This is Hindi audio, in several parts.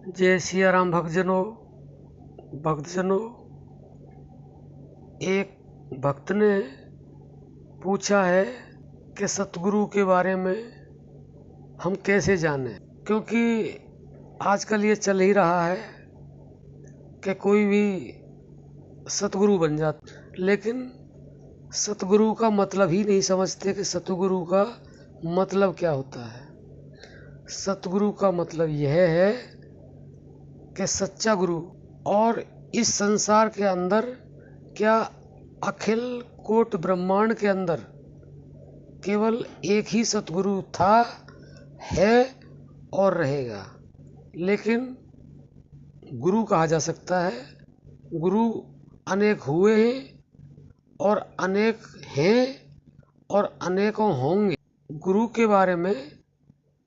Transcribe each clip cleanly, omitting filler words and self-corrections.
जय सिया राम भक्तजनों। एक भक्त ने पूछा है कि सतगुरु के बारे में हम कैसे जानें, क्योंकि आजकल ये चल ही रहा है कि कोई भी सतगुरु बन जाता, लेकिन सतगुरु का मतलब ही नहीं समझते कि सतगुरु का मतलब क्या होता है। सतगुरु का मतलब यह है कि सच्चा गुरु। और इस संसार के अंदर क्या अखिल कोट ब्रह्मांड के अंदर केवल एक ही सतगुरु था, है और रहेगा। लेकिन गुरु कहा जा सकता है। गुरु अनेक हुए हैं और अनेक हैं और अनेकों होंगे। गुरु के बारे में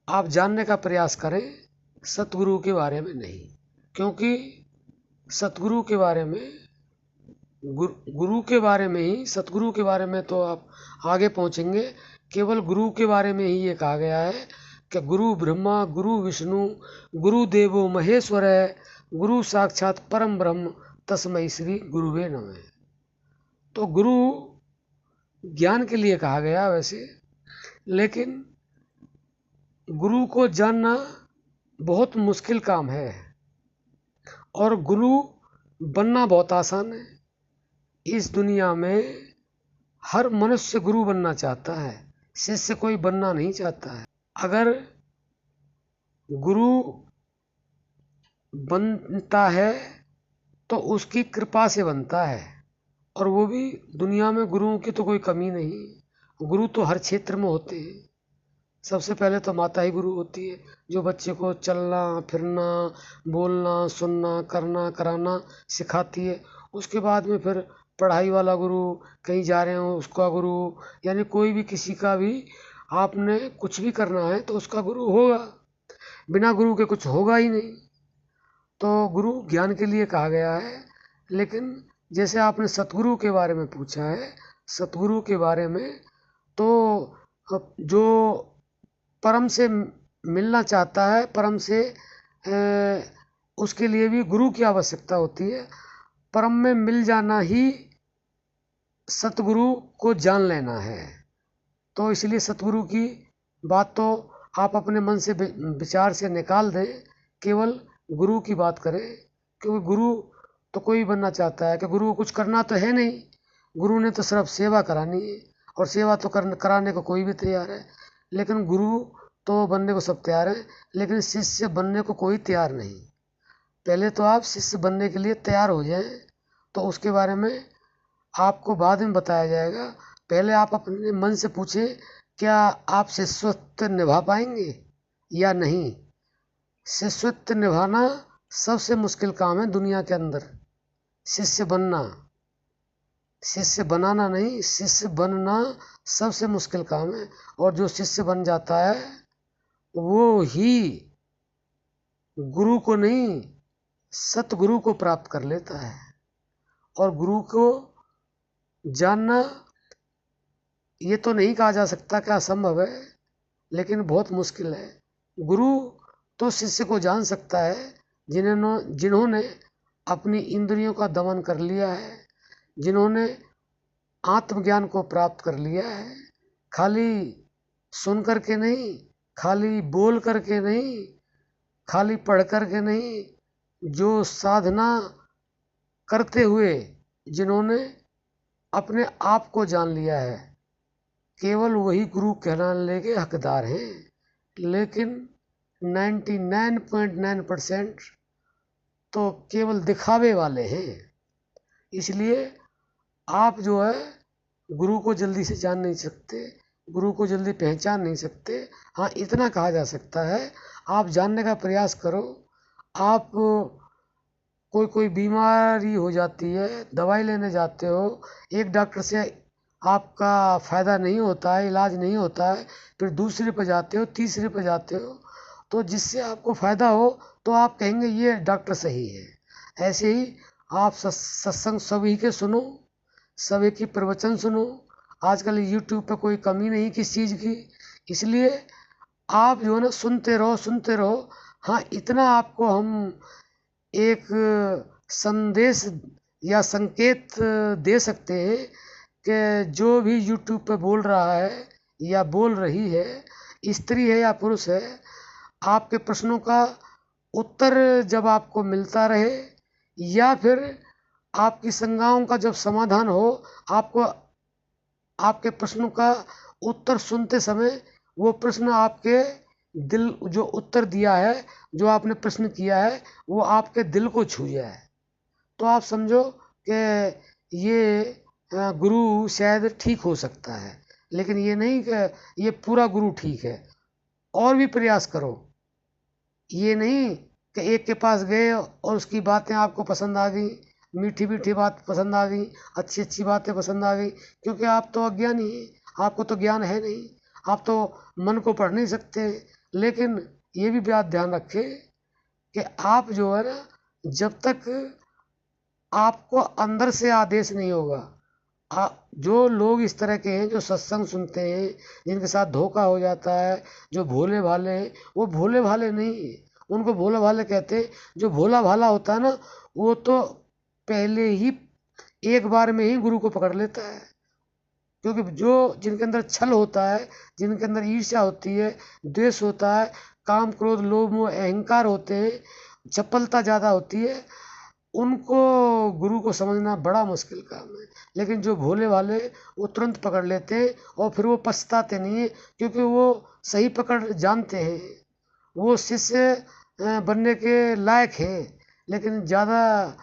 आप जानने का प्रयास करें, सतगुरु के बारे में नहीं, क्योंकि सतगुरु के बारे में गुरु के बारे में ही, सतगुरु के बारे में तो आप आगे पहुंचेंगे। केवल गुरु के बारे में ही ये कहा गया है कि गुरु ब्रह्मा गुरु विष्णु गुरु देवो महेश्वर है, गुरु साक्षात परम ब्रह्म तस्मै श्री गुरुवे नमः। तो गुरु ज्ञान के लिए कहा गया वैसे, लेकिन गुरु को जानना बहुत मुश्किल काम है और गुरु बनना बहुत आसान है। इस दुनिया में हर मनुष्य गुरु बनना चाहता है, शिष्य कोई बनना नहीं चाहता है। अगर गुरु बनता है तो उसकी कृपा से बनता है, और वो भी दुनिया में गुरुओं की तो कोई कमी नहीं। गुरु तो हर क्षेत्र में होते हैं। सबसे पहले तो माता ही गुरु होती है, जो बच्चे को चलना फिरना बोलना सुनना करना कराना सिखाती है। उसके बाद में फिर पढ़ाई वाला गुरु, कहीं जा रहे हो उसका गुरु, यानी कोई भी किसी का भी आपने कुछ भी करना है तो उसका गुरु होगा। बिना गुरु के कुछ होगा ही नहीं। तो गुरु ज्ञान के लिए कहा गया है। लेकिन जैसे आपने सतगुरु के बारे में पूछा है, सतगुरु के बारे में तो जो परम से मिलना चाहता है, परम से उसके लिए भी गुरु की आवश्यकता होती है। परम में मिल जाना ही सतगुरु को जान लेना है। तो इसलिए सतगुरु की बात तो आप अपने मन से विचार से निकाल दें, केवल गुरु की बात करें। क्योंकि गुरु तो कोई बनना चाहता है कि गुरु को कुछ करना तो है नहीं। गुरु ने तो सिर्फ सेवा करानी है, और सेवा तो कराने को कोई भी तैयार है। लेकिन गुरु तो बनने को सब तैयार है, लेकिन शिष्य बनने को कोई तैयार नहीं। पहले तो आप शिष्य बनने के लिए तैयार हो जाएं, तो उसके बारे में आपको बाद में बताया जाएगा। पहले आप अपने मन से पूछें, क्या आप शिष्यत्व निभा पाएंगे या नहीं। शिष्यत्व निभाना सबसे मुश्किल काम है दुनिया के अंदर। शिष्य बनना, शिष्य बनाना नहीं, शिष्य बनना सबसे मुश्किल काम है। और जो शिष्य बन जाता है वो ही गुरु को नहीं, सतगुरु को प्राप्त कर लेता है। और गुरु को जानना ये तो नहीं कहा जा सकता कि असंभव है, लेकिन बहुत मुश्किल है। गुरु तो शिष्य को जान सकता है जिन्होंने अपनी इंद्रियों का दमन कर लिया है, जिन्होंने आत्मज्ञान को प्राप्त कर लिया है। खाली सुन करके नहीं, खाली बोल करके नहीं, खाली पढ़ करके नहीं, जो साधना करते हुए जिन्होंने अपने आप को जान लिया है, केवल वही गुरु कहलाने के हकदार हैं। लेकिन 99.9% तो केवल दिखावे वाले हैं। इसलिए आप जो है गुरु को जल्दी से जान नहीं सकते, गुरु को जल्दी पहचान नहीं सकते। हाँ, इतना कहा जा सकता है, आप जानने का प्रयास करो। आप कोई बीमारी हो जाती है, दवाई लेने जाते हो, एक डॉक्टर से आपका फ़ायदा नहीं होता है, इलाज नहीं होता है, फिर दूसरे पे जाते हो, तीसरे पे जाते हो, तो जिससे आपको फ़ायदा हो तो आप कहेंगे ये डॉक्टर सही है। ऐसे ही आप सत्संग सभी के सुनो, सभी की प्रवचन सुनो। आजकल यूट्यूब पे कोई कमी नहीं किस चीज़ की। इसलिए आप जो है ना सुनते रहो सुनते रहो। हाँ, इतना आपको हम एक संदेश या संकेत दे सकते हैं कि जो भी यूट्यूब पे बोल रहा है या बोल रही है, स्त्री है या पुरुष है, आपके प्रश्नों का उत्तर जब आपको मिलता रहे या फिर आपकी शंकाओं का जब समाधान हो, आपको आपके प्रश्नों का उत्तर सुनते समय वो प्रश्न आपके दिल जो उत्तर दिया है, जो आपने प्रश्न किया है, वो आपके दिल को छू जाए, तो आप समझो कि ये गुरु शायद ठीक हो सकता है। लेकिन ये नहीं कि ये पूरा गुरु ठीक है, और भी प्रयास करो। ये नहीं कि एक के पास गए और उसकी बातें आपको पसंद आ गई, मीठी मीठी बात पसंद आ गई, अच्छी अच्छी बातें पसंद आ गई, क्योंकि आप तो अज्ञानी हैं, आपको तो ज्ञान है नहीं, आप तो मन को पढ़ नहीं सकते। लेकिन ये भी बात ध्यान रखें कि आप जो है ना, जब तक आपको अंदर से आदेश नहीं होगा, जो लोग इस तरह के हैं जो सत्संग सुनते हैं, जिनके साथ धोखा हो जाता है, जो भोले भाले हैं, वो भोले भाले नहीं है, उनको भोले भाले कहते हैं। जो भोला भाला होता है ना, वो तो पहले ही एक बार में ही गुरु को पकड़ लेता है। क्योंकि जो जिनके अंदर छल होता है, जिनके अंदर ईर्ष्या होती है, द्वेष होता है, काम क्रोध लोभ मोह अहंकार होते हैं, चपलता ज़्यादा होती है, उनको गुरु को समझना बड़ा मुश्किल काम है। लेकिन जो भोले भाले, वो तुरंत पकड़ लेते हैं और फिर वो पछताते नहीं है, क्योंकि वो सही पकड़ जानते हैं, वो शिष्य बनने के लायक है। लेकिन ज़्यादा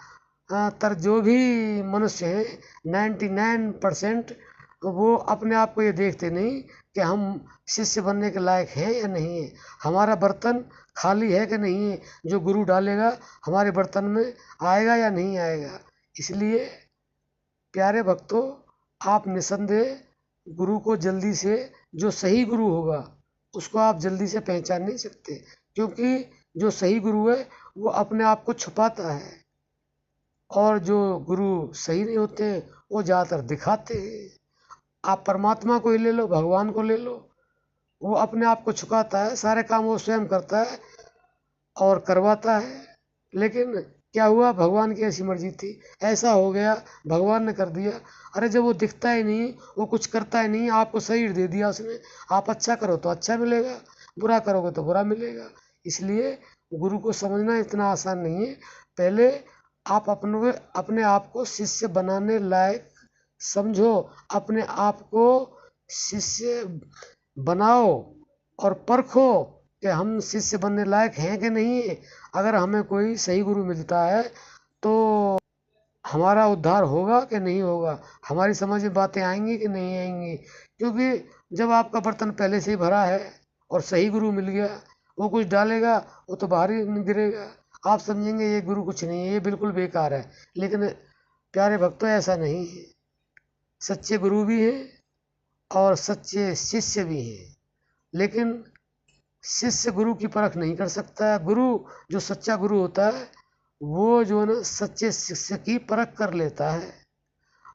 जो भी मनुष्य हैं, 99% तो वो अपने आप को ये देखते नहीं कि हम शिष्य बनने के लायक हैं या नहीं है, हमारा बर्तन खाली है कि नहीं है, जो गुरु डालेगा हमारे बर्तन में आएगा या नहीं आएगा। इसलिए प्यारे भक्तों, आप निसंदेह गुरु को जल्दी से, जो सही गुरु होगा उसको आप जल्दी से पहचान नहीं सकते, क्योंकि जो सही गुरु है वो अपने आप को छुपाता है, और जो गुरु सही नहीं होते वो ज़्यादातर दिखाते हैं। आप परमात्मा को ही ले लो, भगवान को ले लो, वो अपने आप को छुपाता है, सारे काम वो स्वयं करता है और करवाता है। लेकिन क्या हुआ, भगवान की ऐसी मर्जी थी, ऐसा हो गया, भगवान ने कर दिया। अरे जब वो दिखता ही नहीं, वो कुछ करता ही नहीं, आपको शरीर दे दिया उसने, आप अच्छा करो तो अच्छा मिलेगा, बुरा करोगे तो बुरा मिलेगा। इसलिए गुरु को समझना इतना आसान नहीं है। पहले आप अपने आप को शिष्य बनाने लायक समझो, अपने आप को शिष्य बनाओ और परखो कि हम शिष्य बनने लायक हैं कि नहीं है। अगर हमें कोई सही गुरु मिलता है तो हमारा उद्धार होगा कि नहीं होगा, हमारी समझ में बातें आएंगी कि नहीं आएंगी। क्योंकि जब आपका बर्तन पहले से ही भरा है और सही गुरु मिल गया, वो कुछ डालेगा वो तो बाहर ही गिरेगा, आप समझेंगे ये गुरु कुछ नहीं है, ये बिल्कुल बेकार है। लेकिन प्यारे भक्तों, ऐसा नहीं है, सच्चे गुरु भी हैं और सच्चे शिष्य भी हैं। लेकिन शिष्य गुरु की परख नहीं कर सकता है। गुरु, जो सच्चा गुरु होता है, वो जो है ना सच्चे शिष्य की परख कर लेता है,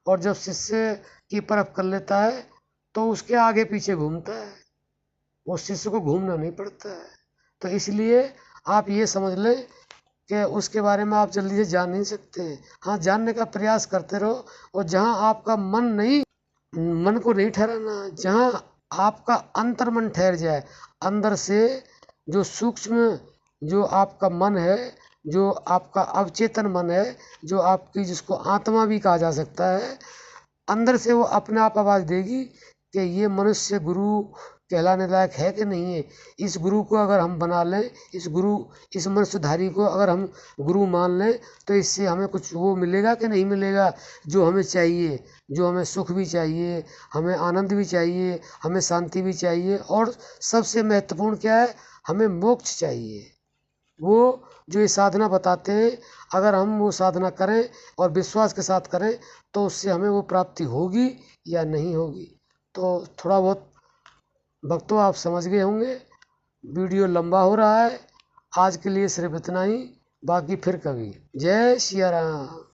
और जब शिष्य की परख कर लेता है तो उसके आगे पीछे घूमता है, वो शिष्य को घूमना नहीं पड़ता है। तो इसलिए आप ये समझ लें कि उसके बारे में आप जल्दी से जान नहीं सकते। हाँ, जानने का प्रयास करते रहो, और जहाँ आपका मन को नहीं ठहराना, जहाँ आपका अंतर्मन ठहर जाए, अंदर से जो सूक्ष्म, जो आपका मन है, जो आपका अवचेतन मन है, जो आपकी, जिसको आत्मा भी कहा जा सकता है, अंदर से वो अपने आप आवाज़ देगी कि ये मनुष्य गुरु कहलाने लायक है कि नहीं है। इस गुरु को अगर हम बना लें, इस मनुष्यधारी को अगर हम गुरु मान लें, तो इससे हमें कुछ वो मिलेगा कि नहीं मिलेगा जो हमें चाहिए, जो हमें सुख भी चाहिए, हमें आनंद भी चाहिए, हमें शांति भी चाहिए, और सबसे महत्वपूर्ण क्या है, हमें मोक्ष चाहिए। वो जो ये साधना बताते हैं, अगर हम वो साधना करें और विश्वास के साथ करें, तो उससे हमें वो प्राप्ति होगी या नहीं होगी। तो थोड़ा बहुत भक्तों आप समझ गए होंगे। वीडियो लंबा हो रहा है, आज के लिए सिर्फ इतना ही, बाकी फिर कभी। जय सिया राम।